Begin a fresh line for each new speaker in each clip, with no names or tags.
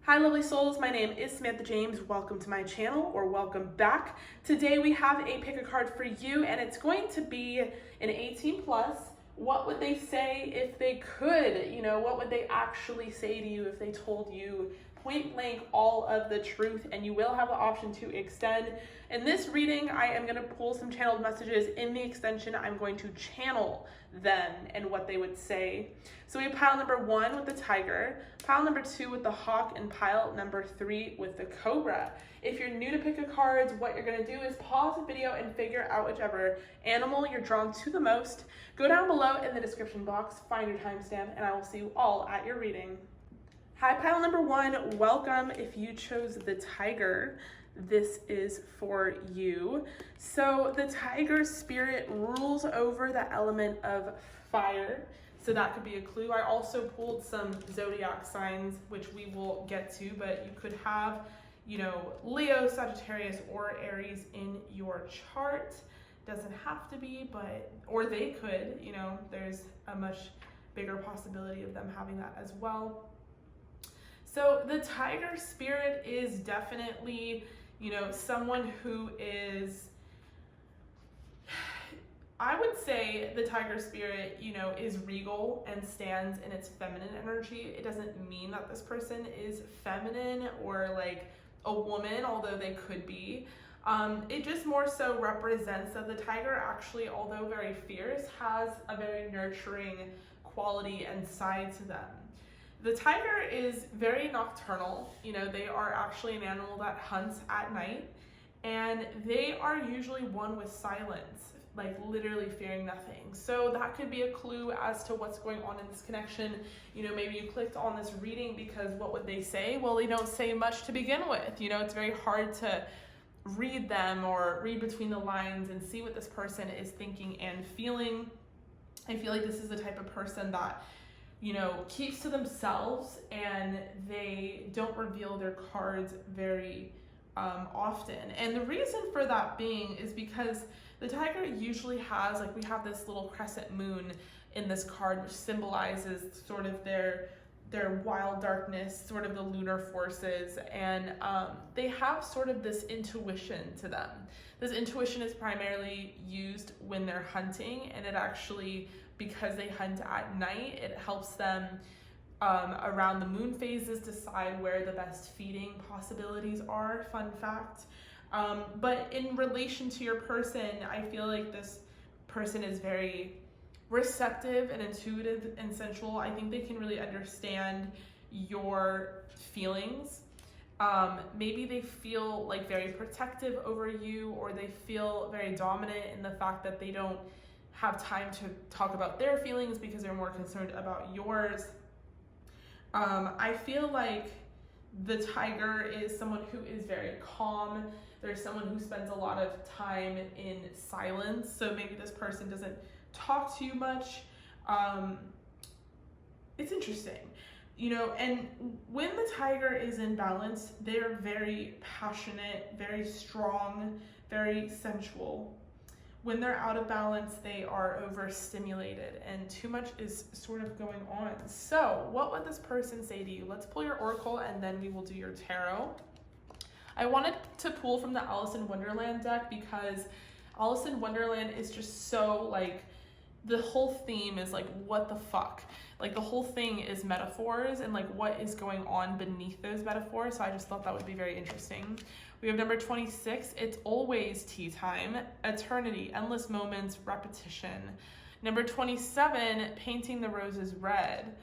Hi lovely souls, my name is Samantha James. Welcome to my channel, or welcome back. Today we have a pick a card for you, and it's going to be an 18 plus. What would they say if they could? You know, what would they actually say to you if they told you point blank all of the truth? And you will have the option to extend. In this reading, I am going to pull some channeled messages. In the extension, I'm going to channel them and what they would say. So we have pile number 1 with the tiger, pile number 2 with the hawk, and pile number 3 with the cobra. If you're new to pick a cards, what you're going to do is pause the video and figure out whichever animal you're drawn to the most. Go down below in the description box, find your timestamp, and I will see you all at your reading. Hi, pile number 1. Welcome. If you chose the tiger, this is for you. So the tiger spirit rules over the element of fire. So that could be a clue. I also pulled some zodiac signs, which we will get to, but you could have, you know, Leo, Sagittarius, or Aries in your chart. Doesn't have to be, but, or they could, you know, there's a much bigger possibility of them having that as well. So the tiger spirit is definitely, you know, someone who is, I would say the tiger spirit, you know, is regal and stands in its feminine energy. It doesn't mean that this person is feminine or like a woman, although they could be. It just more so represents that the tiger actually, although very fierce, has a very nurturing quality and side to them. The tiger is very nocturnal. You know, they are actually an animal that hunts at night, and they are usually one with silence, like literally fearing nothing. So that could be a clue as to what's going on in this connection. You know, maybe you clicked on this reading because what would they say? Well, they don't say much to begin with. You know, it's very hard to read them or read between the lines and see what this person is thinking and feeling. I feel like this is the type of person that, you know, keeps to themselves, and they don't reveal their cards very often. And the reason for that being is because the tiger usually has, like, we have this little crescent moon in this card, which symbolizes sort of their wild darkness, sort of the lunar forces, and they have sort of this intuition to them. This intuition is primarily used when they're hunting, and it actually, because they hunt at night, it helps them around the moon phases decide where the best feeding possibilities are, fun fact. But in relation to your person, I feel like this person is very receptive and intuitive and sensual. I think they can really understand your feelings. Maybe they feel like very protective over you, or they feel very dominant in the fact that they don't have time to talk about their feelings because they're more concerned about yours. I feel like the tiger is someone who is very calm. There's someone who spends a lot of time in silence, so maybe this person doesn't talk too much. It's interesting, you know, and when the tiger is in balance, they're very passionate, very strong, very sensual. When they're out of balance, they are overstimulated, and too much is sort of going on. So what would this person say to you? Let's pull your oracle, and then we will do your tarot. I wanted to pull from the Alice in Wonderland deck because Alice in Wonderland is just so, like, the whole theme is like, what the fuck? Like, the whole thing is metaphors and like what is going on beneath those metaphors. So I just thought that would be very interesting. We have number 26, it's always tea time, eternity, endless moments, repetition. Number 27, painting the roses red,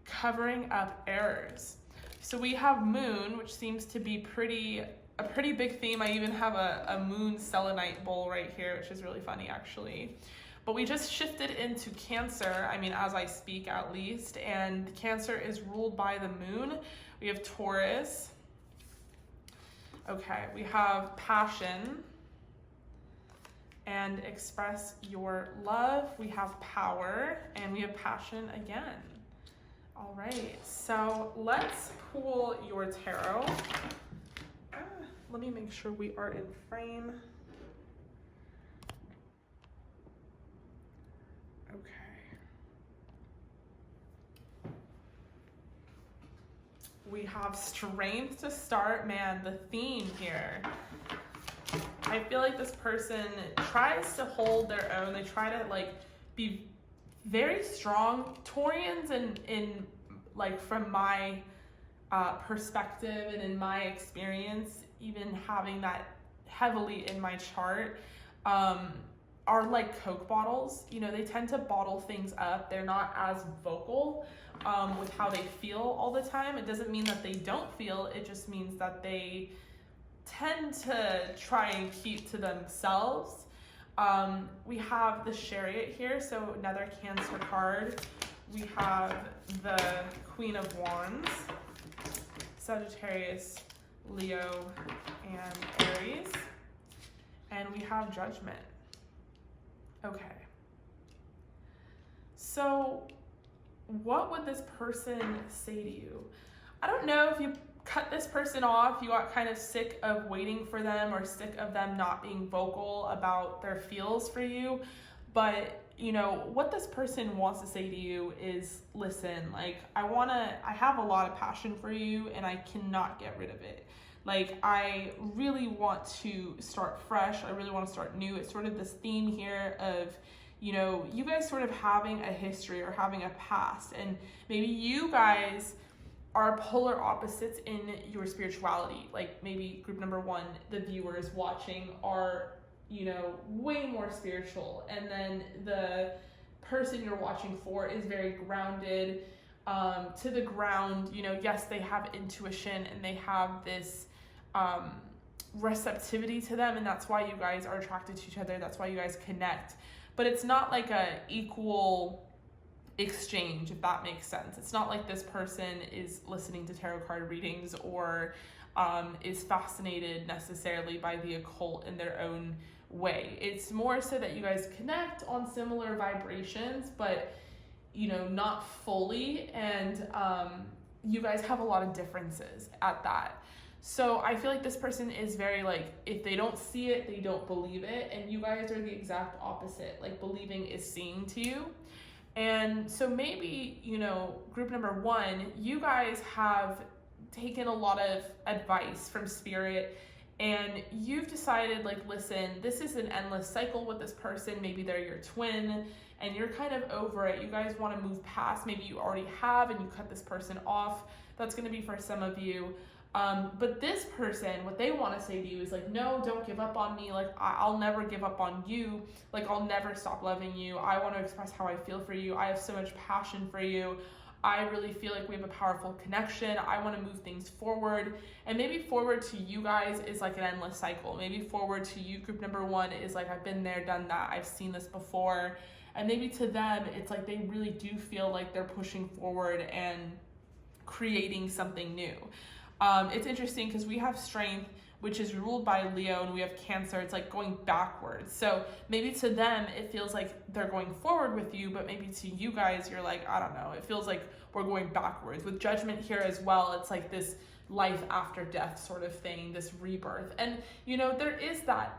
covering up errors. So we have moon, which seems to be a pretty big theme. I even have a moon selenite bowl right here, which is really funny actually. But we just shifted into Cancer, I mean, as I speak at least, and Cancer is ruled by the moon. We have Taurus. Okay, we have passion and express your love. We have power, and we have passion again. All right, so let's pull your tarot. Let me make sure we are in frame. Okay. We have strength to start. Man, the theme here. I feel like this person tries to hold their own. They try to like be very strong. Taurians in like from my perspective and in my experience, even having that heavily in my chart, are like Coke bottles. You know, they tend to bottle things up. They're not as vocal with how they feel all the time. It doesn't mean that they don't feel. It just means that they tend to try and keep to themselves. We have the Chariot here, so another Cancer card. We have the Queen of Wands, Sagittarius, Leo, and Aries. And we have Judgment. Okay. So what would this person say to you? I don't know if you cut this person off, you got kind of sick of waiting for them or sick of them not being vocal about their feels for you, but you know, what this person wants to say to you is, listen, like, I have a lot of passion for you and I cannot get rid of it. Like, I really want to start fresh. I really want to start new. It's sort of this theme here of, you know, you guys sort of having a history or having a past, and maybe you guys are polar opposites in your spirituality. Like maybe group number one, the viewers watching are, you know, way more spiritual, and then the person you're watching for is very grounded, to the ground. You know, yes, they have intuition and they have this receptivity to them, and that's why you guys are attracted to each other. That's why you guys connect, but it's not like a equal exchange, if that makes sense. It's not like this person is listening to tarot card readings or is fascinated necessarily by the occult in their own way. It's more so that you guys connect on similar vibrations, but you know, not fully, and you guys have a lot of differences at that. So I feel like this person is very like, if they don't see it, they don't believe it, and you guys are the exact opposite. Like, believing is seeing to you. And so maybe, you know, group number one, you guys have taken a lot of advice from spirit, and you've decided, like, listen, this is an endless cycle with this person. Maybe they're your twin and you're kind of over it. You guys want to move past. Maybe you already have and you cut this person off. That's going to be for some of you. But this person, what they want to say to you is like, no, don't give up on me. Like, I'll never give up on you. Like, I'll never stop loving you. I want to express how I feel for you. I have so much passion for you. I really feel like we have a powerful connection. I want to move things forward. And maybe forward to you guys is like an endless cycle. Maybe forward to you, group number one, is like, I've been there, done that. I've seen this before. And maybe to them, it's like they really do feel like they're pushing forward and creating something new. It's interesting because we have Strength, which is ruled by Leo, and we have Cancer. It's like going backwards. So maybe to them, it feels like they're going forward with you, but maybe to you guys, you're like, I don't know, it feels like we're going backwards. With Judgment here as well, it's like this life after death sort of thing, this rebirth. And, you know, there is that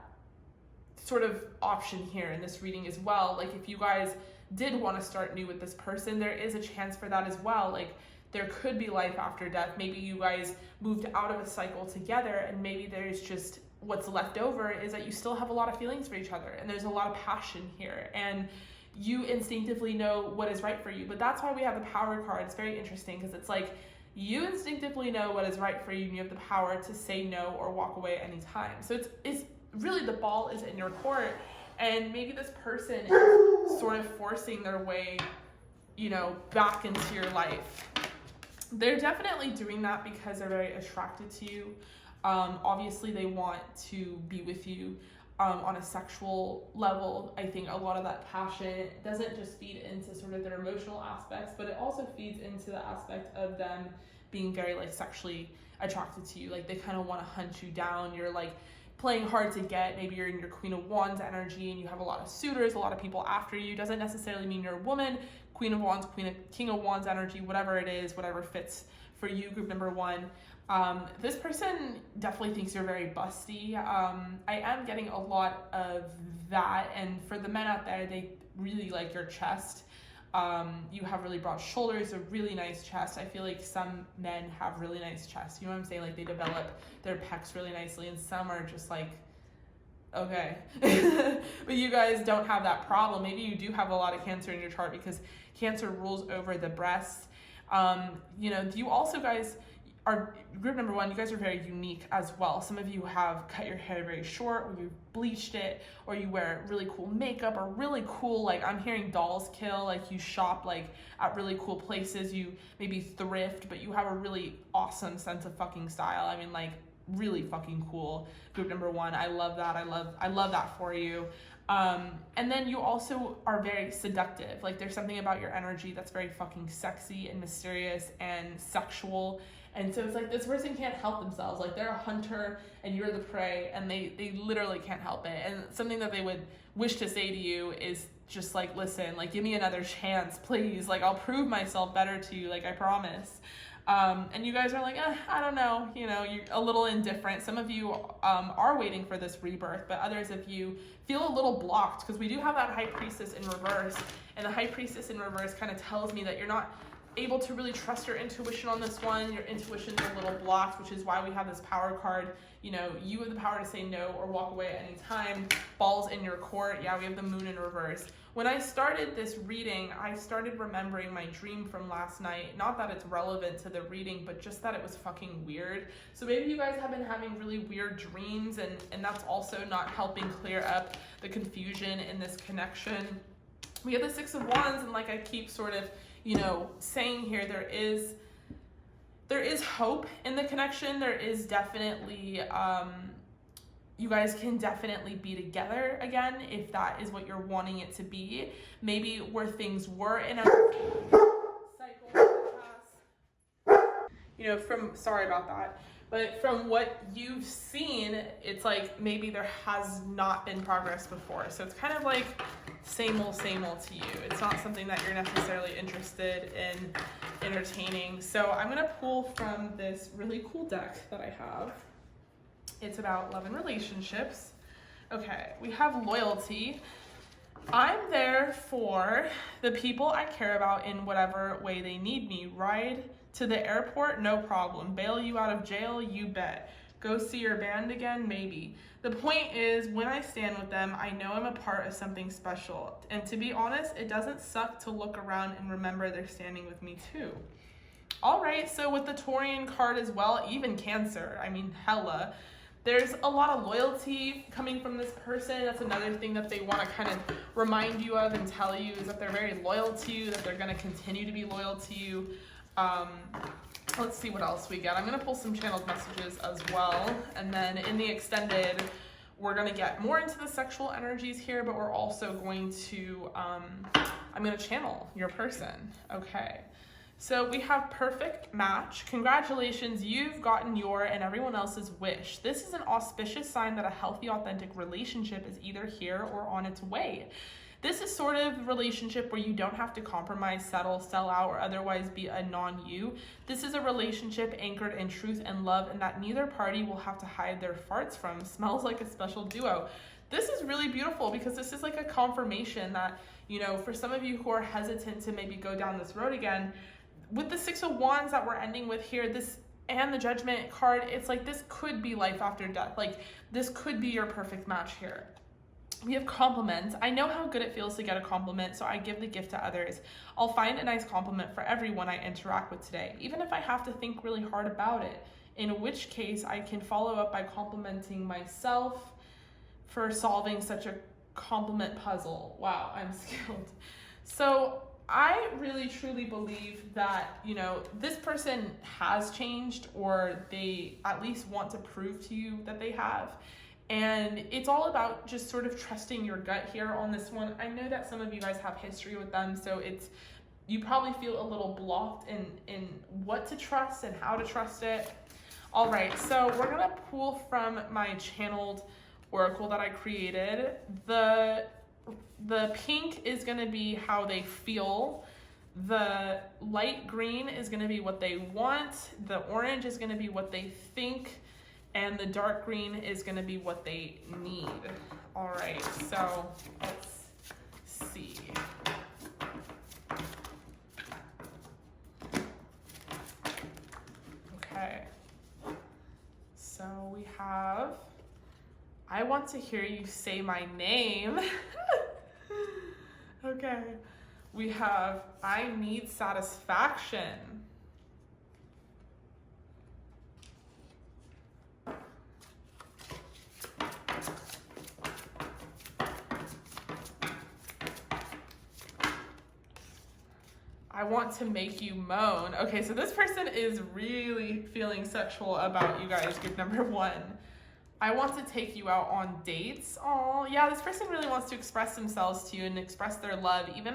sort of option here in this reading as well. Like, if you guys did want to start new with this person, there is a chance for that as well. Like, there could be life after death. Maybe you guys moved out of a cycle together, and maybe there's just what's left over is that you still have a lot of feelings for each other, and there's a lot of passion here, and you instinctively know what is right for you. But that's why we have the Power card. It's very interesting because it's like you instinctively know what is right for you, and you have the power to say no or walk away at any time. So it's really, the ball is in your court, and maybe this person is sort of forcing their way, you know, back into your life. They're definitely doing that because they're very attracted to you. Obviously, they want to be with you on a sexual level. I think a lot of that passion doesn't just feed into sort of their emotional aspects, but it also feeds into the aspect of them being very like sexually attracted to you. Like, they kind of want to hunt you down. You're like playing hard to get. Maybe you're in your Queen of Wands energy and you have a lot of suitors, a lot of people after you. Doesn't necessarily mean you're a woman. Queen of Wands, King of Wands energy, whatever it is, whatever fits for you, group number one. This person definitely thinks you're very busty. I am getting a lot of that, and for the men out there, they really like your chest. You have really broad shoulders, a really nice chest. I feel like some men have really nice chests. You know what I'm saying? Like they develop their pecs really nicely, and some are just like, okay. But you guys don't have that problem. Maybe you do have a lot of Cancer in your chart because Cancer rules over the breast. You know, you also guys are group number one. You guys are very unique as well. Some of you have cut your hair very short, or you bleached it, or you wear really cool makeup, or really cool, like I'm hearing dolls kill, like you shop like at really cool places. You maybe thrift, but you have a really awesome sense of fucking style. I mean, like really fucking cool. Group number one. I love that. I love that for you. And then you also are very seductive. Like there's something about your energy that's very fucking sexy and mysterious and sexual. And so it's like this person can't help themselves. Like they're a hunter and you're the prey, and they literally can't help it. And something that they would wish to say to you is just like, listen, like give me another chance, please. Like I'll prove myself better to you, like I promise. And you guys are like, I don't know, you know, you're a little indifferent. Some of you are waiting for this rebirth, but others of you feel a little blocked because we do have that High Priestess in reverse. And the High Priestess in reverse kind of tells me that you're not able to really trust your intuition on this one. Your intuition's a little blocked, which is why we have this power card. You know, you have the power to say no or walk away at any time. Balls in your court. Yeah, we have the moon in reverse. When I started this reading, I started remembering my dream from last night. Not that it's relevant to the reading, but just that it was fucking weird. So maybe you guys have been having really weird dreams, and that's also not helping clear up the confusion in this connection. We have the Six of Wands, and like I keep sort of, you know, saying here, there is hope in the connection. There is definitely, you guys can definitely be together again if that is what you're wanting it to be. Maybe where things were in a cycle in the past. You know, sorry about that. But from what you've seen, it's like maybe there has not been progress before. So it's kind of like same old to you. It's not something that you're necessarily interested in entertaining. So I'm gonna pull from this really cool deck that I have. It's about love and relationships. Okay, we have loyalty. I'm there for the people I care about in whatever way they need me. Ride to the airport, no problem. Bail you out of jail, you bet. Go see your band again, maybe. The point is, when I stand with them, I know I'm a part of something special. And to be honest, it doesn't suck to look around and remember they're standing with me too. All right, so with the Taurian card as well, even Cancer, I mean, hella. There's a lot of loyalty coming from this person. That's another thing that they want to kind of remind you of and tell you, is that they're very loyal to you, that they're going to continue to be loyal to you. Let's see what else we get. I'm going to pull some channeled messages as well. And then in the extended, we're going to get more into the sexual energies here, but we're also going to, I'm going to channel your person. Okay. So we have perfect match. Congratulations, you've gotten your and everyone else's wish. This is an auspicious sign that a healthy, authentic relationship is either here or on its way. This is sort of relationship where you don't have to compromise, settle, sell out, or otherwise be a non-you. This is a relationship anchored in truth and love, and that neither party will have to hide their farts from. Smells like a special duo. This is really beautiful because this is like a confirmation that, you know, for some of you who are hesitant to maybe go down this road again, with the Six of Wands that we're ending with here, this and the Judgment card, it's like this could be life after death. Like this could be your perfect match here. We have compliments. I know how good it feels to get a compliment, so I give the gift to others. I'll find a nice compliment for everyone I interact with today, even if I have to think really hard about it, in which case I can follow up by complimenting myself for solving such a compliment puzzle. Wow, I'm skilled. So I really truly believe that, you know, this person has changed, or they at least want to prove to you that they have. And it's all about just sort of trusting your gut here on this one. I know that some of you guys have history with them, so you probably feel a little blocked in what to trust and how to trust it. All right, so we're gonna pull from my channeled oracle that I created. The pink is gonna be how they feel. The light green is gonna be what they want. The orange is gonna be what they think. And the dark green is gonna be what they need. All right, so let's see. I want to hear you say my name. Okay. We have, I need satisfaction. I want to make you moan. Okay, so this person is really feeling sexual about you guys, group number 1. I want to take you out on dates. Oh, yeah, this person really wants to express themselves to you and express their love. Even,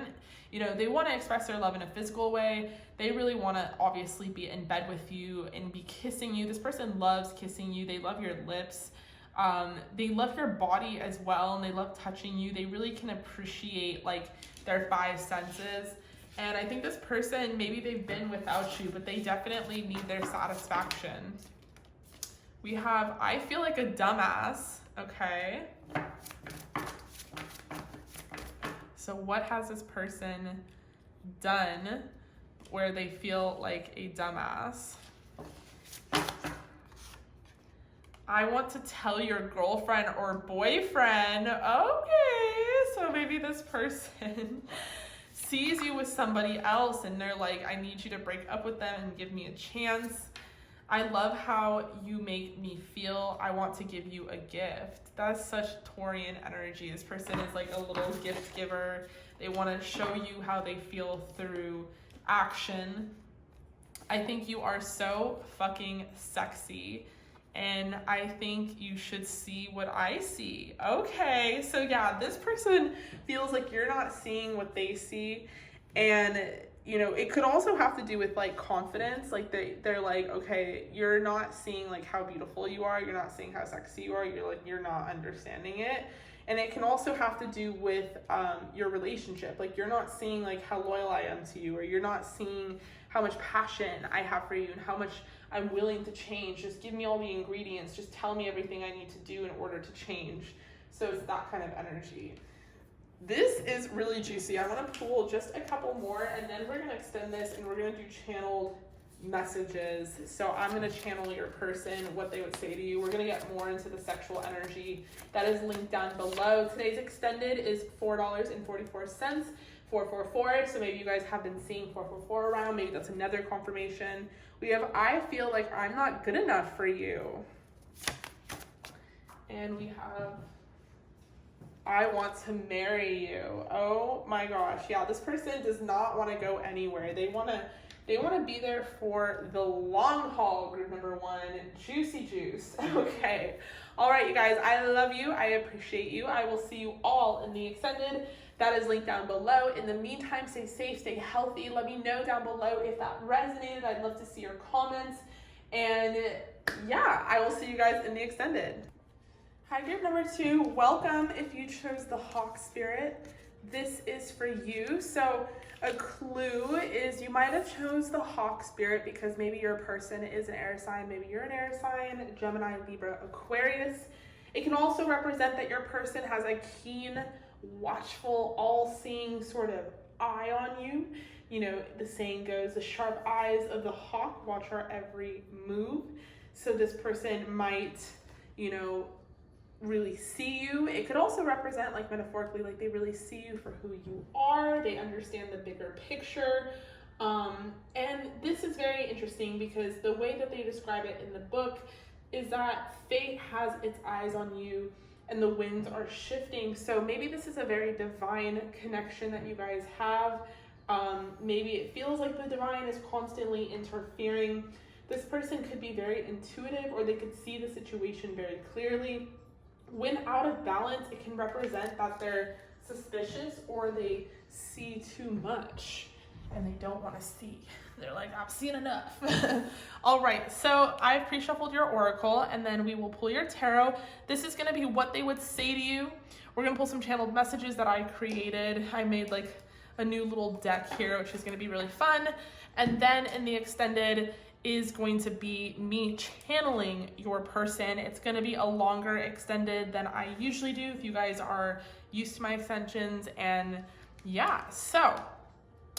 you know, they want to express their love in a physical way. They really want to obviously be in bed with you and be kissing you. This person loves kissing you. They love your lips. They love your body as well, and they love touching you. They really can appreciate like their 5 senses. And I think this person, maybe they've been without you, but they definitely need their satisfaction. We have, I feel like a dumbass, okay? So what has this person done where they feel like a dumbass? I want to tell your girlfriend or boyfriend. Okay, so maybe this person sees you with somebody else and they're like, I need you to break up with them and give me a chance. I love how you make me feel. I want to give you a gift. That's such Taurian energy. This person is like a little gift giver. They want to show you how they feel through action. I think you are so fucking sexy, and I think you should see what I see. Okay, so yeah, this person feels like you're not seeing what they see, and you know, it could also have to do with like confidence. Like they're like, okay, you're not seeing like how beautiful you are. You're not seeing how sexy you are. You're not understanding it. And it can also have to do with your relationship. Like you're not seeing like how loyal I am to you, or you're not seeing how much passion I have for you and how much I'm willing to change. Just give me all the ingredients. Just tell me everything I need to do in order to change. So it's that kind of energy. This is really juicy. I want to pull just a couple more, and then we're going to extend this and we're going to do channeled messages. So I'm going to channel your person, what they would say to you. We're going to get more into the sexual energy. That is linked down below. Today's extended is $4.44, 444. So maybe you guys have been seeing 444 around. Maybe that's another confirmation. We have, I feel like I'm not good enough for you. And we have, I want to marry you. Oh my gosh. Yeah, this person does not want to go anywhere. They want to be there for the long haul, group number 1. Juicy juice. Okay. All right, you guys, I love you. I appreciate you. I will see you all in the extended. That is linked down below. In the meantime, stay safe, stay healthy. Let me know down below if that resonated. I'd love to see your comments. And yeah, I will see you guys in the extended. Hi, group number 2. Welcome if you chose the Hawk Spirit. This is for you. So a clue is you might have chose the Hawk Spirit because maybe your person is an air sign. Maybe you're an air sign, Gemini, Libra, Aquarius. It can also represent that your person has a keen, watchful, all-seeing sort of eye on you. You know, the saying goes, the sharp eyes of the hawk watch our every move. So this person might, you know, really see you. It could also represent, like metaphorically, like they really see you for who you are. They understand the bigger picture. And this is very interesting because the way that they describe it in the book is that fate has its eyes on you and the winds are shifting. So maybe this is a very divine connection that you guys have. Maybe it feels like the divine is constantly interfering. This person could be very intuitive, or they could see the situation very clearly. When out of balance, it can represent that they're suspicious or they see too much and they don't want to see. They're like, I've seen enough. All right, so I've pre-shuffled your oracle, and then we will pull your tarot. This is going to be what they would say to you. We're going to pull some channeled messages that I created. I made like a new little deck here, which is going to be really fun. And then in the extended is going to be me channeling your person. It's going to be a longer extended than I usually do if you guys are used to my extensions. And yeah, so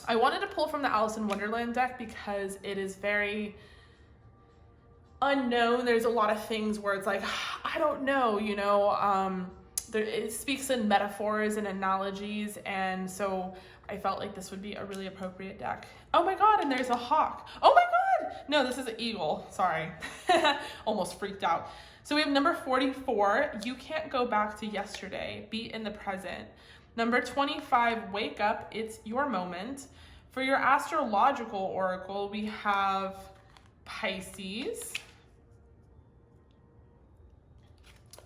I wanted to pull from the Alice in Wonderland deck because it is very unknown. There's a lot of things where it's like, I don't know, you know, it speaks in metaphors and analogies, and so I felt like this would be a really appropriate deck. Oh my god, and there's a hawk. Oh my god! No, this is an eagle. Sorry. Almost freaked out. So we have number 44, you can't go back to yesterday, be in the present. Number 25, wake up, it's your moment. For your astrological oracle, we have Pisces.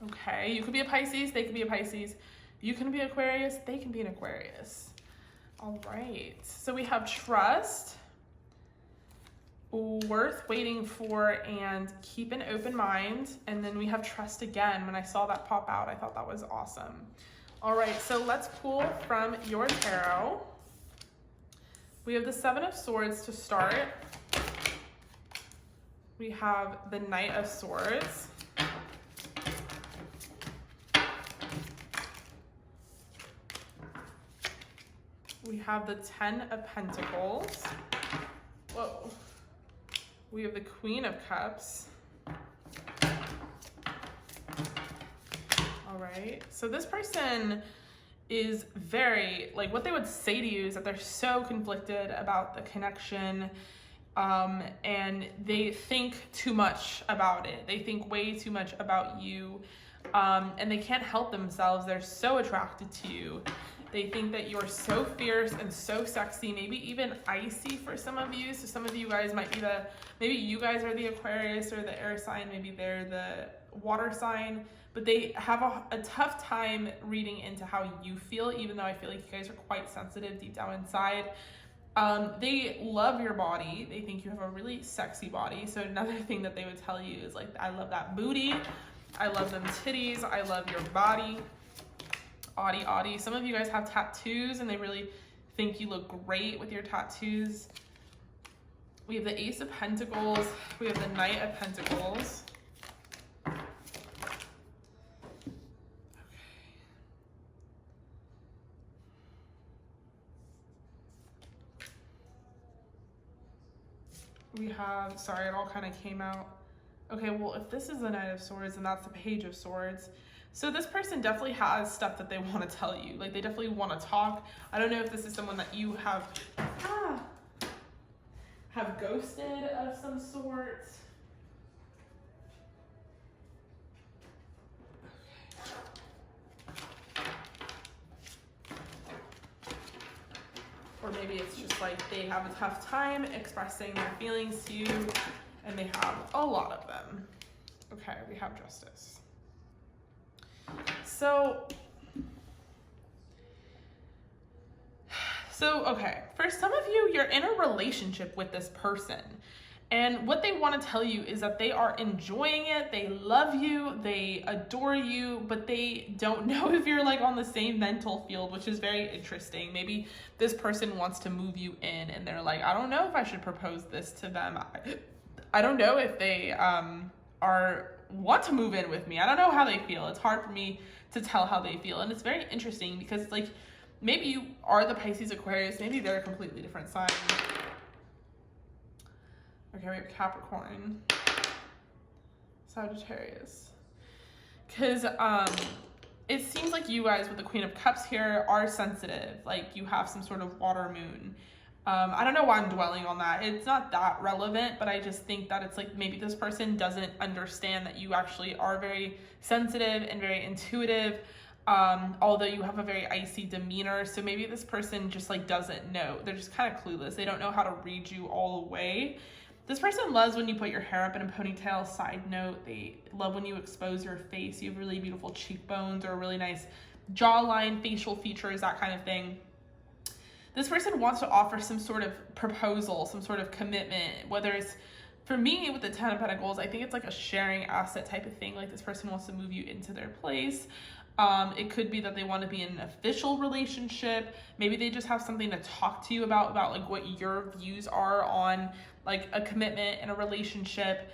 Okay, you could be a Pisces, they could be a Pisces. You can be Aquarius, they can be an Aquarius. All right, so we have trust, worth waiting for, and keep an open mind. And then we have trust again. When I saw that pop out, I thought that was awesome. All right, so let's pull from your tarot. We have the Seven of Swords to start. We have the Knight of Swords. We have the Ten of Pentacles. Whoa. We have the Queen of Cups. All right, so this person is very, like, what they would say to you is that they're so conflicted about the connection, and they think too much about it. They think way too much about you, and they can't help themselves. They're so attracted to you. They think that you're so fierce and so sexy, maybe even icy for some of you. So some of you guys might be maybe you guys are the Aquarius or the air sign, maybe they're the water sign, but they have a tough time reading into how you feel, even though I feel like you guys are quite sensitive deep down inside. They love your body. They think you have a really sexy body. So another thing that they would tell you is like, I love that booty. I love them titties. I love your body. Audie. Some of you guys have tattoos and they really think you look great with your tattoos. We have the Ace of Pentacles. We have the Knight of Pentacles. Okay. We have, sorry, it all kind of came out. Okay, well, if this is the Knight of Swords, then that's the Page of Swords. So this person definitely has stuff that they want to tell you. Like, they definitely want to talk. I don't know if this is someone that you have ghosted of some sort. Or maybe it's just like they have a tough time expressing their feelings to you, and they have a lot of them. Okay, we have Justice. So okay, for some of you, you're in a relationship with this person, and what they want to tell you is that they are enjoying it, they love you, they adore you, but they don't know if you're like on the same mental field, which is very interesting. Maybe this person wants to move you in, and they're like, I don't know if I should propose this to them. I don't know if they want to move in with me. I don't know how they feel. It's hard for me to tell how they feel. And it's very interesting because, like, maybe you are the Pisces Aquarius, maybe they're a completely different sign. Okay, we have Capricorn, Sagittarius. Because it seems like you guys with the Queen of Cups here are sensitive, like you have some sort of water moon. I don't know why I'm dwelling on that. It's not that relevant, but I just think that it's like maybe this person doesn't understand that you actually are very sensitive and very intuitive, although you have a very icy demeanor. So maybe this person just like doesn't know. They're just kind of clueless. They don't know how to read you all the way. This person loves when you put your hair up in a ponytail. Side note, they love when you expose your face. You have really beautiful cheekbones or a really nice jawline, facial features, that kind of thing. This person wants to offer some sort of proposal, some sort of commitment, whether it's, for me with the Ten of Pentacles, I think it's like a sharing asset type of thing. Like this person wants to move you into their place. It could be that they want to be in an official relationship. Maybe they just have something to talk to you about like what your views are on like a commitment in a relationship.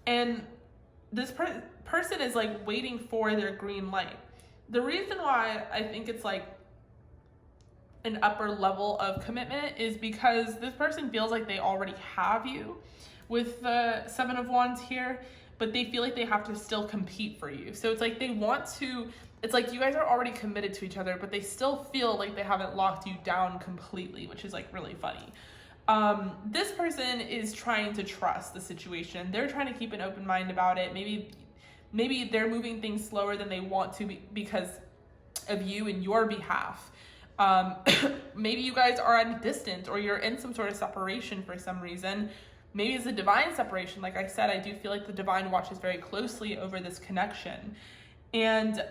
And this person is like waiting for their green light. The reason why I think it's like an upper level of commitment is because this person feels like they already have you, with the Seven of Wands here, but they feel like they have to still compete for you. So it's like they want to, it's like you guys are already committed to each other, but they still feel like they haven't locked you down completely, which is like really funny. This person is trying to trust the situation. They're trying to keep an open mind about it. Maybe they're moving things slower than they want to because of you and your behalf. Maybe you guys are at a distance, or you're in some sort of separation for some reason. Maybe it's a divine separation. Like I said, I do feel like the divine watches very closely over this connection. And,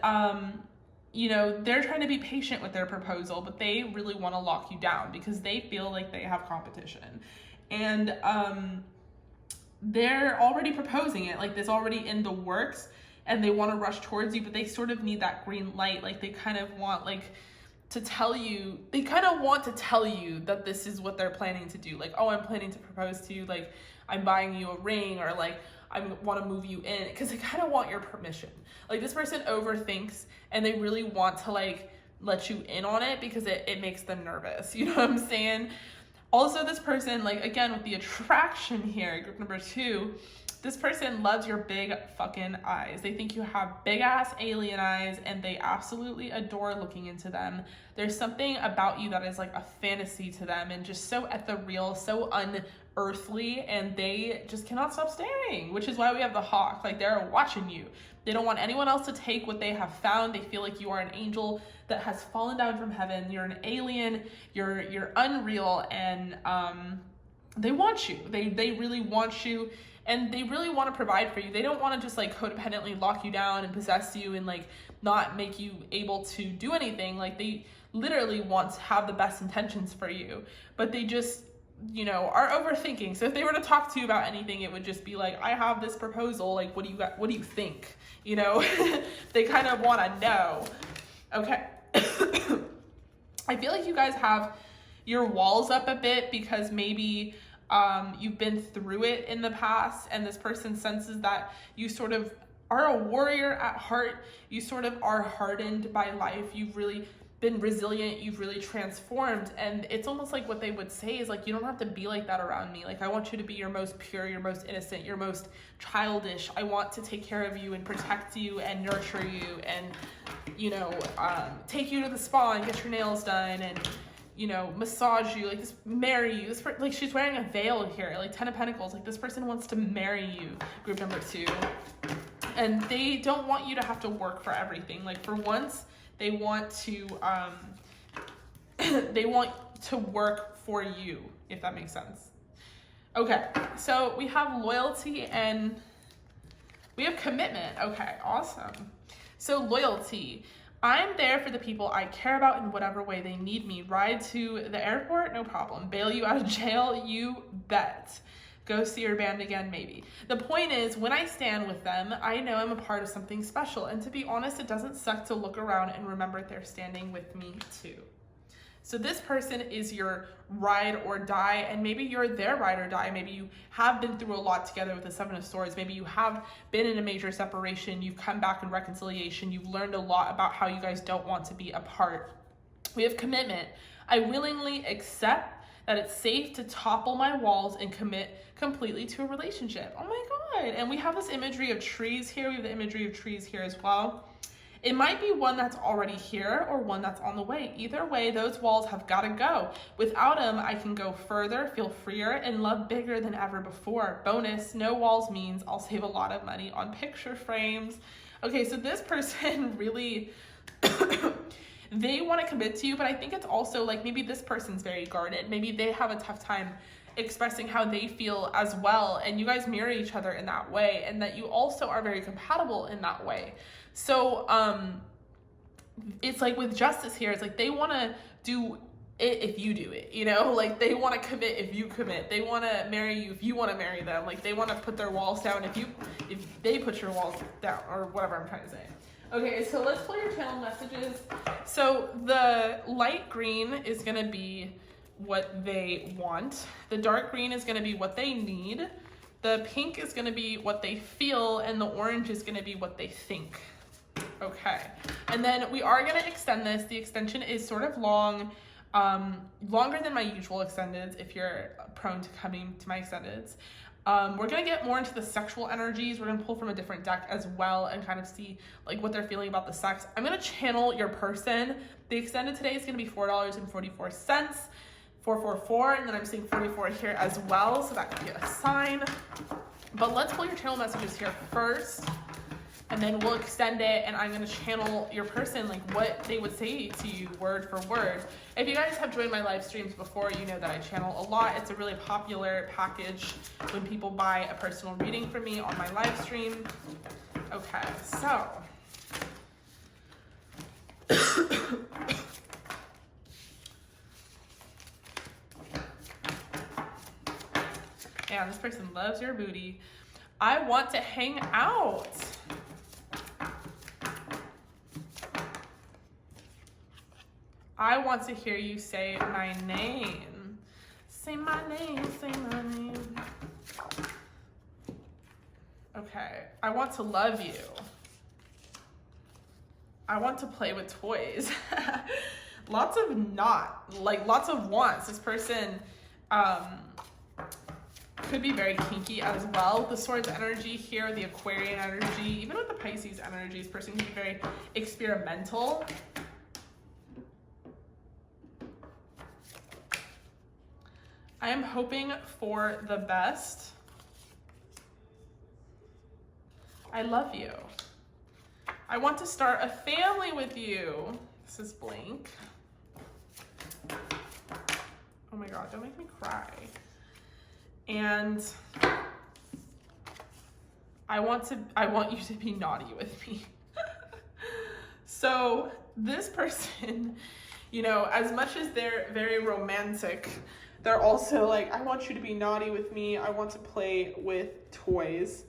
you know, they're trying to be patient with their proposal, but they really want to lock you down because they feel like they have competition. And they're already proposing it, like it's already in the works, and they want to rush towards you, but they sort of need that green light. Like they kind of want to tell you, they kind of want to tell you that this is what they're planning to do. Like, oh, I'm planning to propose to you. Like, I'm buying you a ring, or like, I want to move you in, because they kind of want your permission. Like this person overthinks, and they really want to like let you in on it because it makes them nervous. You know what I'm saying? Also, this person, like again, with the attraction here, group number 2, this person loves your big fucking eyes. They think you have big ass alien eyes, and they absolutely adore looking into them. There's something about you that is like a fantasy to them, and just so ethereal, so unearthly, and they just cannot stop staring, which is why we have the hawk. Like they're watching you. They don't want anyone else to take what they have found. They feel like you are an angel that has fallen down from heaven. You're an alien. You're unreal, and they want you. They really want you. And they really want to provide for you. They don't want to just like codependently lock you down and possess you and like not make you able to do anything. Like they literally want to have the best intentions for you, but they just, you know, are overthinking. So if they were to talk to you about anything, it would just be like, I have this proposal. Like, what do you think? You know, they kind of want to know. Okay. I feel like you guys have your walls up a bit because maybe you've been through it in the past, and this person senses that you sort of are a warrior at heart. You sort of are hardened by life. You've really been resilient. You've really transformed. And it's almost like what they would say is like, you don't have to be like that around me. Like, I want you to be your most pure, your most innocent, your most childish. I want to take care of you and protect you and nurture you and, you know, take you to the spa and get your nails done and, you know, massage you, like this, marry you. This, like she's wearing a veil here, like 10 of Pentacles. Like this person wants to marry you, group number 2. And they don't want you to have to work for everything. Like for once, they want to work for you, if that makes sense. Okay, so we have loyalty and we have commitment. Okay, awesome. So loyalty. I'm there for the people I care about in whatever way they need me. Ride to the airport? No problem. Bail you out of jail? You bet. Go see your band again? Maybe. The point is, when I stand with them, I know I'm a part of something special. And to be honest, it doesn't suck to look around and remember they're standing with me too. So this person is your ride or die, and maybe you're their ride or die. Maybe you have been through a lot together with the Seven of Swords. Maybe you have been in a major separation. You've come back in reconciliation. You've learned a lot about how you guys don't want to be apart. We have commitment. I willingly accept that it's safe to topple my walls and commit completely to a relationship. Oh my God. And we have this imagery of trees here. We have the imagery of trees here as well. It might be one that's already here or one that's on the way. Either way, those walls have got to go. Without them, I can go further, feel freer, and love bigger than ever before. Bonus, no walls means I'll save a lot of money on picture frames. Okay, so this person really, they want to commit to you, but I think it's also like maybe this person's very guarded. Maybe they have a tough time expressing how they feel as well, and you guys mirror each other in that way, and that you also are very compatible in that way. So it's like with justice here, it's like they want to do it if you do it, you know, like they want to commit if you commit. They want to marry you if you want to marry them. Like they want to put their walls down if they put your walls down, or whatever I'm trying to say. Okay, so let's pull your channel messages. So the light green is going to be what they want. The dark green is going to be what they need. The pink is going to be what they feel, and the orange is going to be what they think. Okay, and then we are going to extend this. The extension is sort of long, longer than my usual extendeds if you're prone to coming to my extendeds. We're gonna get more into the sexual energies. We're gonna pull from a different deck as well and kind of see like what they're feeling about the sex. I'm gonna channel your person. The extended today is gonna be $4.44, 444, and then I'm seeing 44 here as well, so that could be a sign. But let's pull your channel messages here first, and then we'll extend it, and I'm gonna channel your person, like what they would say to you word for word. If you guys have joined my live streams before, you know that I channel a lot. It's a really popular package when people buy a personal reading from me on my live stream. Okay, so. Yeah, this person loves your booty. I want to hang out. I want to hear you say my name. Say my name, say my name. Okay, I want to love you. I want to play with toys. Lots of wants. This person, could be very kinky as well. The Swords energy here, the Aquarian energy, even with the Pisces energy, this person can be very experimental. I am hoping for the best. I love you. I want to start a family with you. This is blank. Oh my God, don't make me cry. And I want you to be naughty with me. So this person, you know, as much as they're very romantic, they're also like, I want you to be naughty with me. I want to play with toys.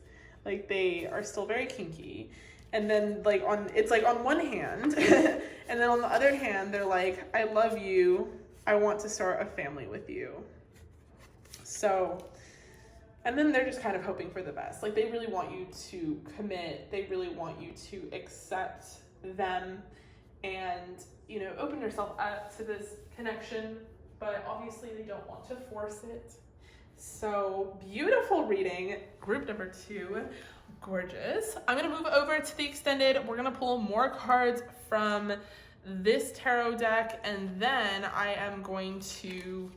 Like they are still very kinky. And then like it's like on one hand, and then on the other hand, they're like, I love you. I want to start a family with you. So, and then they're just kind of hoping for the best. Like they really want you to commit. They really want you to accept them and, you know, open yourself up to this connection, but obviously they don't want to force it. So beautiful reading, group number 2, gorgeous. I'm gonna move over to the extended. We're gonna pull more cards from this tarot deck, and then I am going to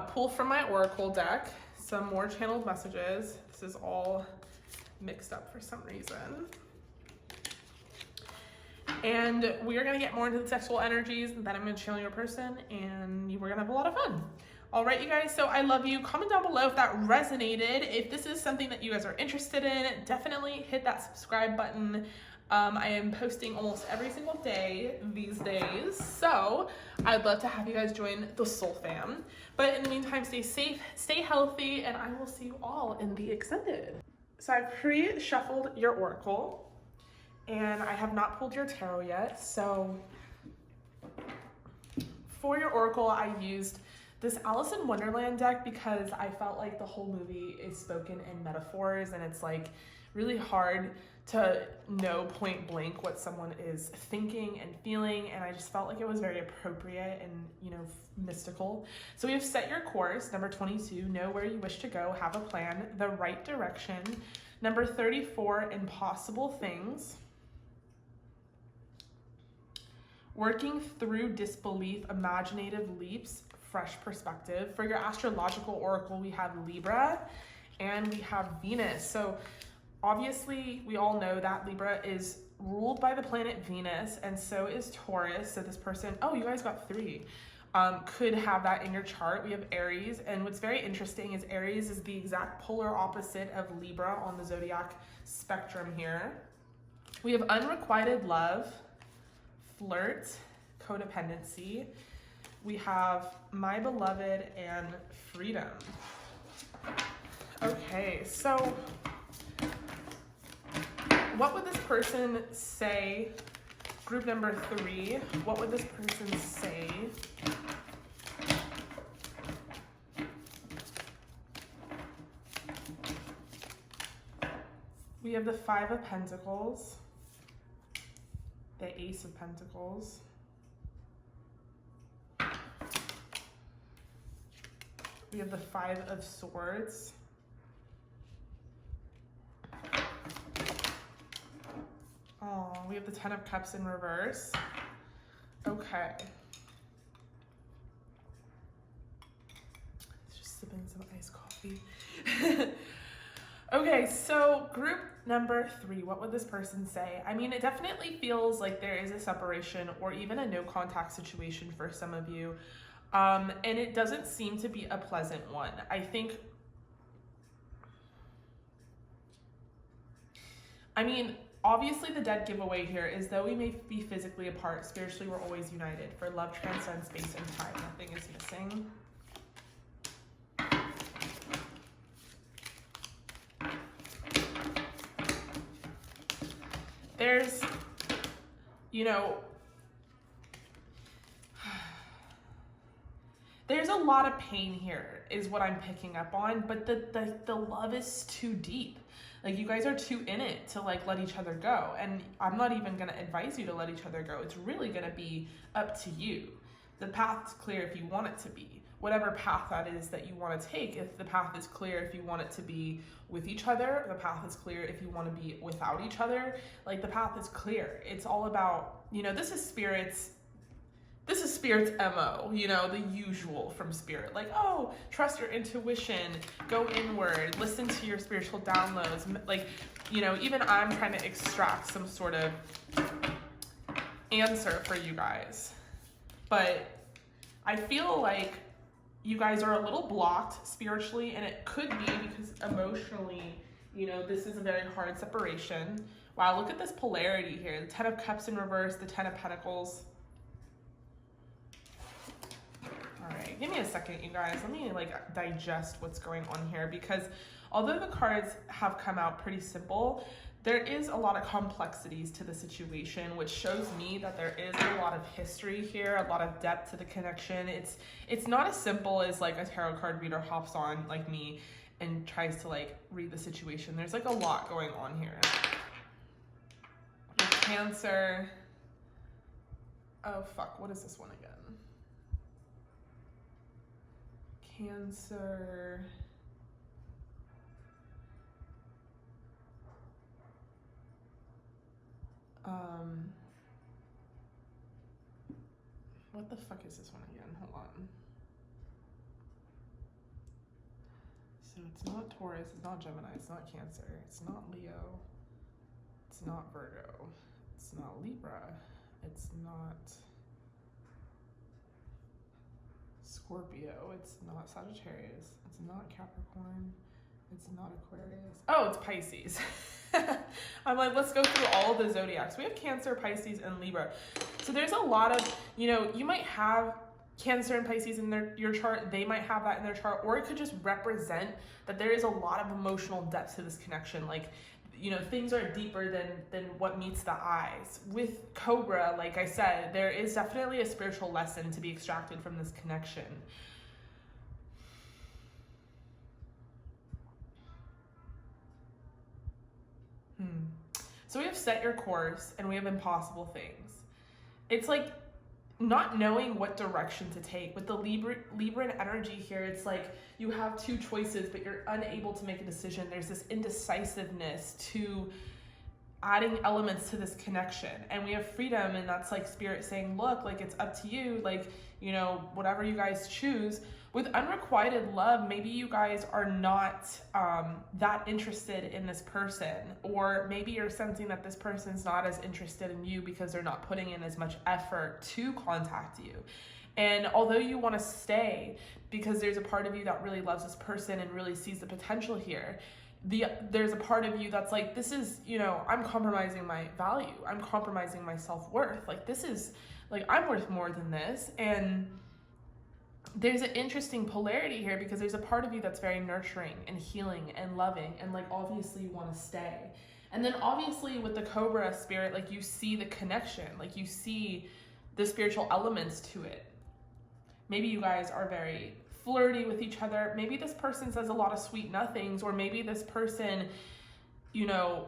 pull from my oracle deck some more channeled messages. This is all mixed up for some reason. And we are gonna get more into the sexual energies, and then I'm gonna channel your person, and we're gonna have a lot of fun. All right, you guys, so I love you. Comment down below if that resonated. If this is something that you guys are interested in, definitely hit that subscribe button. I am posting almost every single day these days, so I'd love to have you guys join the Soul Fam. But in the meantime, stay safe, stay healthy, and I will see you all in the extended. So I've pre-shuffled your oracle, and I have not pulled your tarot yet. So for your oracle, I used this Alice in Wonderland deck because I felt like the whole movie is spoken in metaphors, and it's like really hard to know point blank what someone is thinking and feeling, and I just felt like it was very appropriate and, you know, mystical. So we have Set Your Course, number 22, Know Where You Wish to Go, Have a Plan, The Right Direction, number 34, Impossible Things, Working Through Disbelief, Imaginative Leaps, Fresh Perspective. For your astrological oracle, we have Libra and we have Venus. So obviously, we all know that Libra is ruled by the planet Venus, and so is Taurus. So this person, oh, you guys got 3, could have that in your chart. We have Aries, and what's very interesting is Aries is the exact polar opposite of Libra on the zodiac spectrum here. We have Unrequited Love, Flirt, Codependency. We have My Beloved and Freedom. Okay, so what would this person say? Group number 3, what would this person say? We have the 5 of Pentacles, the Ace of Pentacles, We have the 5 of Swords. Oh, we have the 10 of Cups in reverse. Okay. Just sipping some iced coffee. Okay, so group number 3, what would this person say? I mean, it definitely feels like there is a separation or even a no contact situation for some of you. And it doesn't seem to be a pleasant one. I mean, obviously the dead giveaway here is though we may be physically apart, spiritually we're always united. For love transcends space and time. Nothing is missing. There's, you know, there's a lot of pain here is what I'm picking up on, but the love is too deep. Like, you guys are too in it to like let each other go. And I'm not even gonna advise you to let each other go. It's really gonna be up to you. The path's clear if you want it to be. Whatever path that is that you want to take, if the path is clear if you want it to be with each other, the path is clear if you want to be without each other, like the path is clear. It's all about, you know, this is Spirit's MO, you know, the usual from Spirit. Like, oh, trust your intuition, go inward, listen to your spiritual downloads. Like, you know, even I'm trying to extract some sort of answer for you guys. But I feel like you guys are a little blocked spiritually, and it could be because emotionally, you know, this is a very hard separation. Wow, look at this polarity here. The 10 of Cups in reverse, the 10 of Pentacles. All right, give me a second, you guys. Let me like digest what's going on here, because although the cards have come out pretty simple, there is a lot of complexities to the situation, which shows me that there is a lot of history here, a lot of depth to the connection. It's not as simple as like a tarot card reader hops on like me and tries to like read the situation. There's like a lot going on here. Cancer. Oh fuck, what is this one again? Cancer. What the fuck is this one again? Hold on. So it's not Taurus, it's not Gemini, it's not Cancer, it's not Leo, it's not Virgo, it's not Libra, it's not Scorpio, it's not Sagittarius, it's not Capricorn, it's not Aquarius. Oh, it's Pisces. I'm like, let's go through all of the zodiacs. We have Cancer, Pisces, and Libra. So there's a lot of, you know, you might have Cancer and Pisces in your chart. They might have that in their chart, or it could just represent that there is a lot of emotional depth to this connection. Like, you know, things are deeper than what meets the eyes. With COBRA, like I said, there is definitely a spiritual lesson to be extracted from this connection. So we have set your course and we have impossible things. It's like not knowing what direction to take. With the Libran energy here, it's like you have two choices, but you're unable to make a decision. There's this indecisiveness to adding elements to this connection. And we have freedom, and that's like Spirit saying, look, like it's up to you, like, you know, whatever you guys choose. With unrequited love, maybe you guys are not that interested in this person, or maybe you're sensing that this person's not as interested in you because they're not putting in as much effort to contact you. And although you want to stay because there's a part of you that really loves this person and really sees the potential here, there's a part of you that's like, this is, you know, I'm compromising my value. I'm compromising my self-worth. Like, this is, like, I'm worth more than this. And there's an interesting polarity here because there's a part of you that's very nurturing and healing and loving, and like obviously you want to stay. And then obviously with the COBRA Spirit, like you see the connection, like you see the spiritual elements to it. Maybe you guys are very flirty with each other. Maybe this person says a lot of sweet nothings, or maybe this person, you know,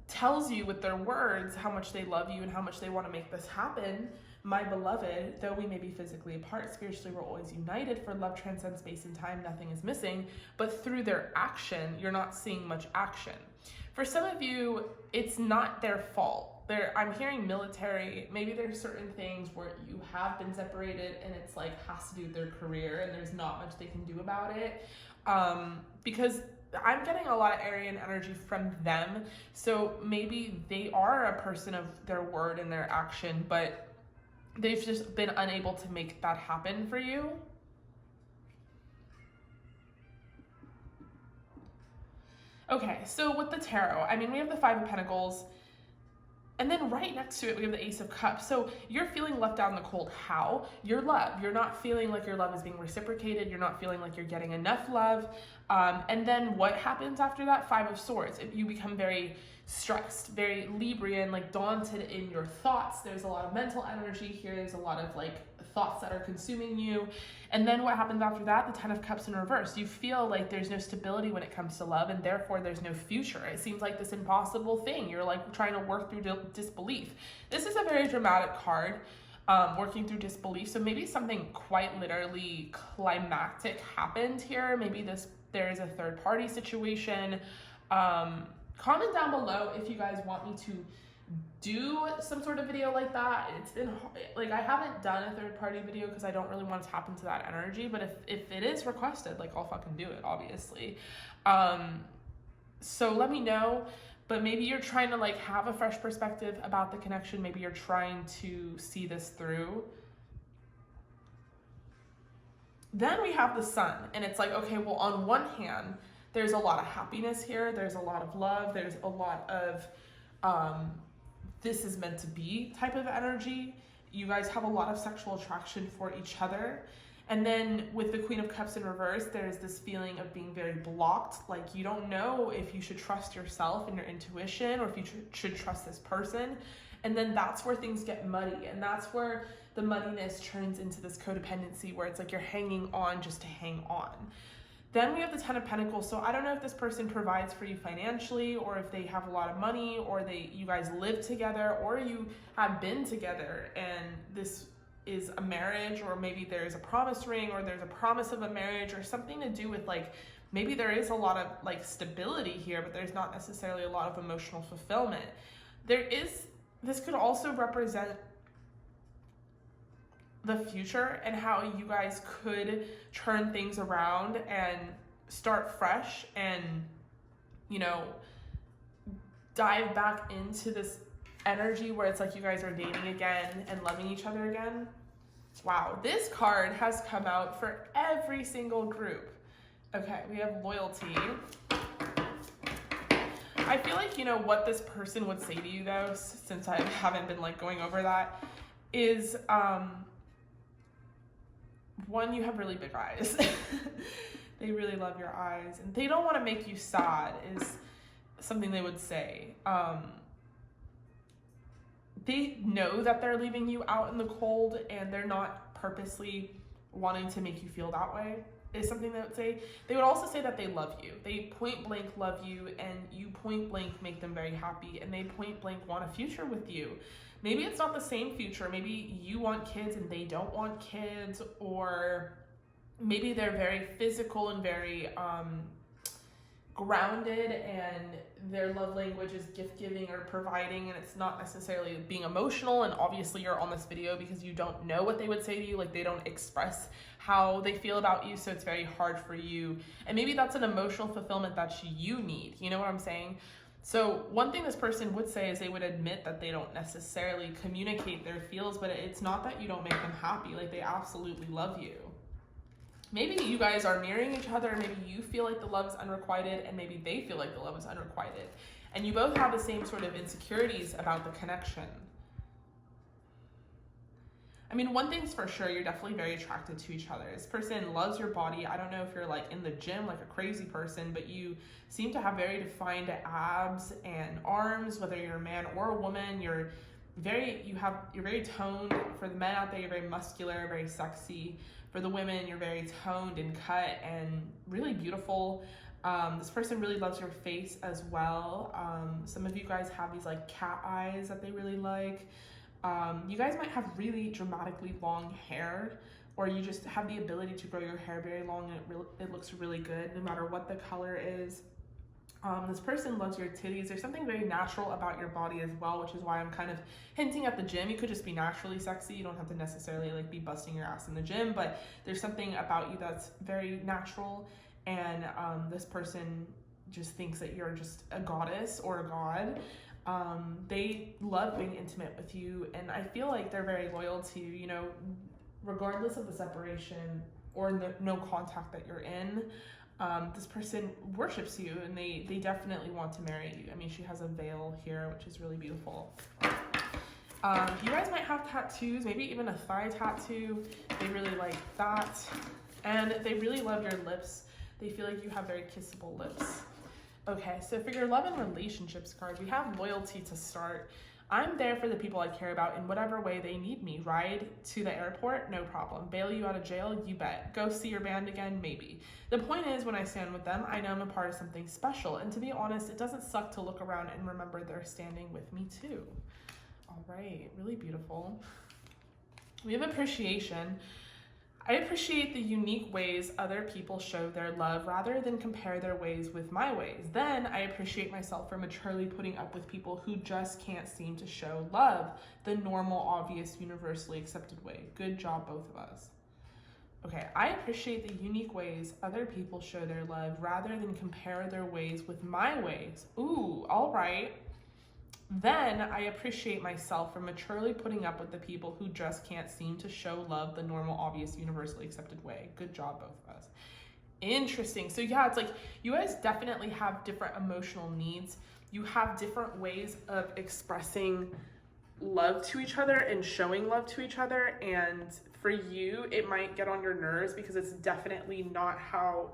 tells you with their words how much they love you and how much they want to make this happen. my beloved, though we may be physically apart, spiritually we're always united, for love transcends space and time, nothing is missing. But through their action, you're not seeing much action. For some of you, it's not their fault. I'm hearing military, maybe there's certain things where you have been separated and it's like has to do with their career and there's not much they can do about it. Because I'm getting a lot of Aryan energy from them. So maybe they are a person of their word and their action, but they've just been unable to make that happen for you. Okay, so with the tarot, I mean, we have the Five of Pentacles, and then right next to it, we have the Ace of Cups. So you're feeling left out in the cold. How? Your love. You're not feeling like your love is being reciprocated. You're not feeling like you're getting enough love. And then what happens after that? Five of Swords. You become very stressed, very Librian, like daunted in your thoughts. There's a lot of mental energy here. There's a lot of like thoughts that are consuming you. And then what happens after that? The Ten of Cups in reverse. You feel like there's no stability when it comes to love, and therefore there's no future. It seems like this impossible thing. You're like trying to work through disbelief. This is a very dramatic card, working through disbelief. So maybe something quite literally climactic happened here. Maybe there is a third party situation. Comment down below if you guys want me to do some sort of video like that. It's been like, I haven't done a third party video because I don't really want to tap into that energy, but if it is requested, like I'll fucking do it, obviously. So let me know. But maybe you're trying to like have a fresh perspective about the connection. Maybe you're trying to see this through. Then we have the Sun, and it's like, okay, well, on one hand, there's a lot of happiness here. There's a lot of love. There's a lot of this is meant to be type of energy. You guys have a lot of sexual attraction for each other. And then with the Queen of Cups in reverse, there's this feeling of being very blocked. Like you don't know if you should trust yourself and your intuition, or if you should trust this person. And then that's where things get muddy. And that's where the muddiness turns into this codependency where it's like you're hanging on just to hang on. Then we have the Ten of Pentacles. So I don't know if this person provides for you financially, or if they have a lot of money, or you guys live together, or you have been together and this is a marriage, or maybe there's a promise ring, or there's a promise of a marriage, or something to do with like, maybe there is a lot of like stability here, but there's not necessarily a lot of emotional fulfillment. This could also represent the future and how you guys could turn things around and start fresh and, you know, dive back into this energy where it's like you guys are dating again and loving each other again. Wow, this card has come out for every single group. Okay, we have loyalty. I feel like, you know, what this person would say to you though, since I haven't been like going over that, is one, you have really big eyes. They really love your eyes, and they don't want to make you sad is something they would say. They know that they're leaving you out in the cold, and they're not purposely wanting to make you feel that way is something they would say. They would also say that they love you. They point blank love you, and you point blank make them very happy, and they point blank want a future with you. Maybe it's not the same future. Maybe you want kids and they don't want kids, or maybe they're very physical and very grounded, and their love language is gift giving or providing, and it's not necessarily being emotional. And obviously you're on this video because you don't know what they would say to you. Like they don't express how they feel about you, so it's very hard for you. And maybe that's an emotional fulfillment that you need. You know what I'm saying? So one thing this person would say is they would admit that they don't necessarily communicate their feels, but it's not that you don't make them happy. Like they absolutely love you. Maybe you guys are mirroring each other. Maybe you feel like the love is unrequited, and maybe they feel like the love is unrequited. And you both have the same sort of insecurities about the connection. I mean, one thing's for sure, you're definitely very attracted to each other. This person loves your body. I don't know if you're like in the gym like a crazy person, but you seem to have very defined abs and arms, whether you're a man or a woman. You're very toned. For the men out there, you're very muscular, very sexy. For the women, you're very toned and cut and really beautiful. This person really loves your face as well. Some of you guys have these like cat eyes that they really like. You guys might have really dramatically long hair, or you just have the ability to grow your hair very long and it looks really good no matter what the color is. This person loves your titties. There's something very natural about your body as well, which is why I'm kind of hinting at the gym. You could just be naturally sexy. You don't have to necessarily like be busting your ass in the gym, but there's something about you that's very natural, and this person just thinks that you're just a goddess or a god. They love being intimate with you, and I feel like they're very loyal to you, you know, regardless of the separation or the no contact that you're in. This person worships you, and they definitely want to marry you. I mean, she has a veil here, which is really beautiful. You guys might have tattoos, maybe even a thigh tattoo. They really like that. And they really love your lips. They feel like you have very kissable lips. Okay, so for your love and relationships card, we have loyalty to start. I'm there for the people I care about in whatever way they need me. Ride to the airport? No problem. Bail you out of jail? You bet. Go see your band again? Maybe. The point is, when I stand with them, I know I'm a part of something special. And to be honest, it doesn't suck to look around and remember they're standing with me too. All right, really beautiful. We have appreciation. I appreciate the unique ways other people show their love rather than compare their ways with my ways. Then I appreciate myself for maturely putting up with people who just can't seem to show love the normal, obvious, universally accepted way. Good job, both of us. Okay, I appreciate the unique ways other people show their love rather than compare their ways with my ways. Ooh, all right. Then I appreciate myself for maturely putting up with the people who just can't seem to show love the normal, obvious, universally accepted way. Good job, both of us. Interesting. So yeah, it's like you guys definitely have different emotional needs. You have different ways of expressing love to each other and showing love to each other. And for you, it might get on your nerves because it's definitely not how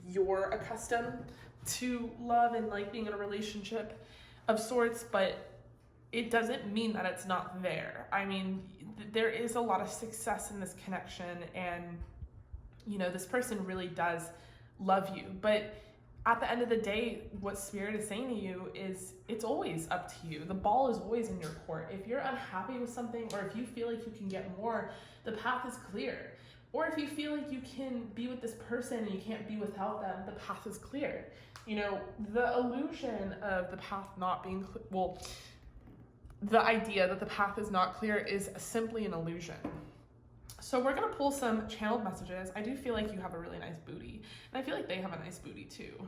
you're accustomed to love and like being in a relationship of sorts, but it doesn't mean that it's not there. I mean, there is a lot of success in this connection, and you know, this person really does love you, but at the end of the day, what Spirit is saying to you is it's always up to you. The ball is always in your court. If you're unhappy with something, or if you feel like you can get more, the path is clear. Or if you feel like you can be with this person and you can't be without them, the path is clear. You know, the illusion of the path not being clear, well, the idea that the path is not clear is simply an illusion. So we're gonna pull some channeled messages. I do feel like you have a really nice booty, and I feel like they have a nice booty too. You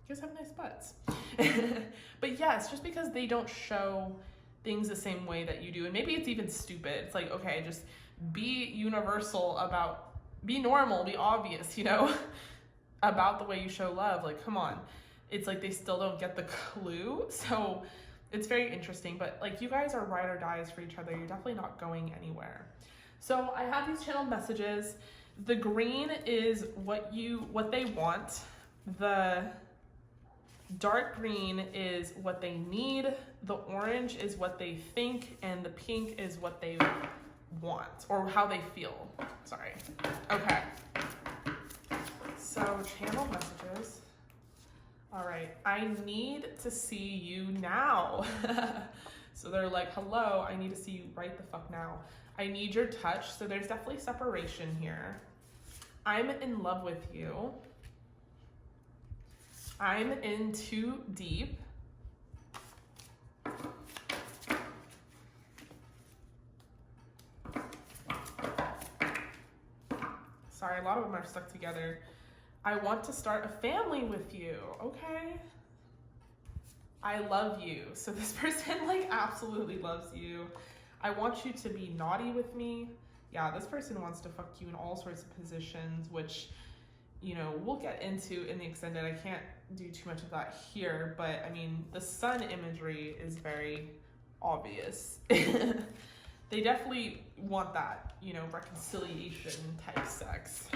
guys have nice butts. But yes, just because they don't show things the same way that you do, and maybe it's even stupid. It's like, okay, just be universal about, be normal, be obvious, you know, about the way you show love. Like, come on. It's like they still don't get the clue. So it's very interesting, but like you guys are ride or dies for each other. You're definitely not going anywhere. So I have these channeled messages. The green is what they want. The dark green is what they need. The orange is what they think, and the pink is what they want, or how they feel. Sorry. Okay. So channel messages. All right. I need to see you now. So they're like, hello, I need to see you right the fuck now. I need your touch. So there's definitely separation here. I'm in love with you. I'm in too deep. Sorry, a lot of them are stuck together. I want to start a family with you. Okay. I love you. So this person like absolutely loves you. I want you to be naughty with me. Yeah, this person wants to fuck you in all sorts of positions, which, you know, we'll get into in the extended. I can't do too much of that here, but I mean, the sun imagery is very obvious. They definitely want that, you know, reconciliation type sex.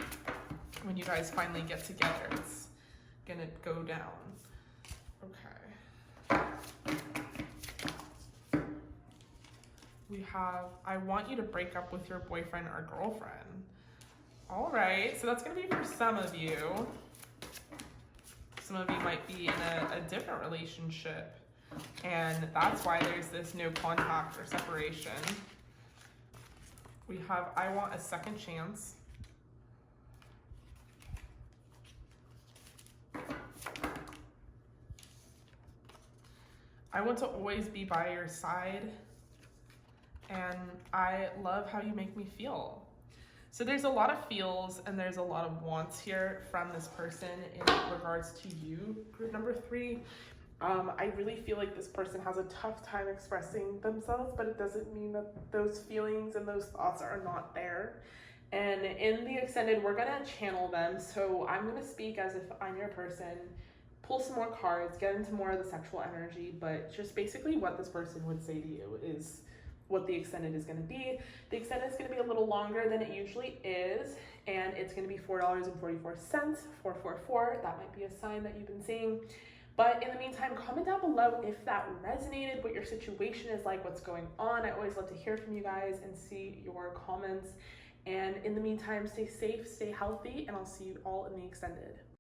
When you guys finally get together, it's gonna go down. Okay. We have, I want you to break up with your boyfriend or girlfriend. All right, so that's gonna be for some of you. Some of you might be in a different relationship. And that's why there's this no contact or separation. We have, I want a second chance. I want to always be by your side. And I love how you make me feel. So there's a lot of feels and there's a lot of wants here from this person in regards to you, group number 3. I really feel like this person has a tough time expressing themselves, but it doesn't mean that those feelings and those thoughts are not there. And in the extended, we're gonna channel them. So I'm gonna speak as if I'm your person, pull some more cards, get into more of the sexual energy, but just basically what this person would say to you is what the extended is going to be. The extended is going to be a little longer than it usually is, and it's going to be $4.44, 444. That might be a sign that you've been seeing. But in the meantime, comment down below if that resonated, what your situation is like, what's going on. I always love to hear from you guys and see your comments. And in the meantime, stay safe, stay healthy, and I'll see you all in the extended.